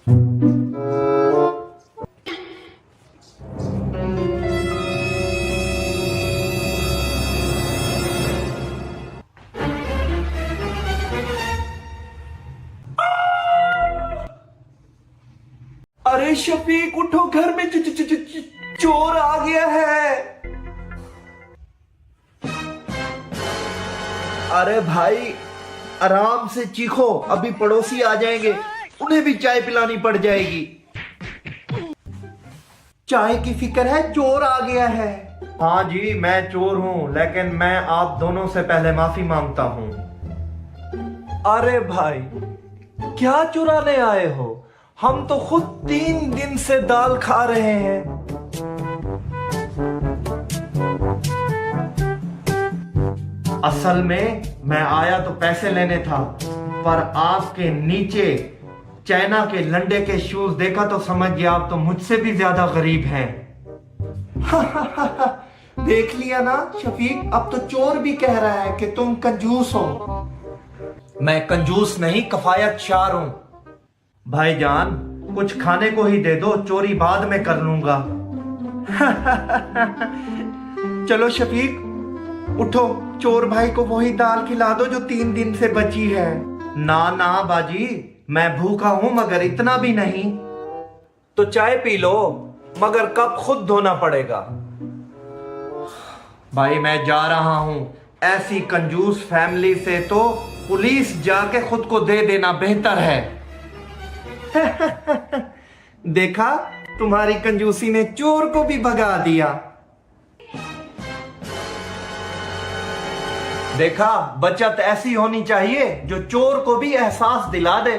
अरे शफीक उठो, घर में चोर आ गया है। अरे भाई आराम से चीखो, अभी पड़ोसी आ जाएंगे, उन्हें भी चाय पिलानी पड़ जाएगी। चाय की फिक्र है, चोर आ गया है। हाँ जी मैं चोर हूँ, लेकिन मैं आप दोनों से पहले माफी मांगता हूँ। अरे भाई क्या चुराने आए हो? हम तो खुद 3 दिन से दाल खा रहे हैं। असल में मैं आया तो पैसे लेने था, पर आपके नीचे चाइना के लंडे के शूज देखा तो समझ गया आप तो मुझसे भी ज्यादा गरीब हैं। देख लिया ना शफीक, अब तो चोर भी कह रहा है कि तुम कंजूस हो। मैं कंजूस नहीं, कफायतशार हूं। भाईजान कुछ खाने को ही दे दो, चोरी बाद में कर लूंगा। चलो शफीक उठो, चोर भाई को वही दाल खिला दो जो 3 दिन से बची है। ना ना बाजी, मैं भूखा हूं मगर इतना भी नहीं। तो चाय पी लो, मगर कप खुद धोना पड़ेगा। भाई मैं जा रहा हूं, ऐसी कंजूस फैमिली से तो पुलिस जाके खुद को दे देना बेहतर है। देखा, तुम्हारी कंजूसी ने चोर को भी भगा दिया। देखा, बचत ऐसी होनी चाहिए जो चोर को भी एहसास दिला दे।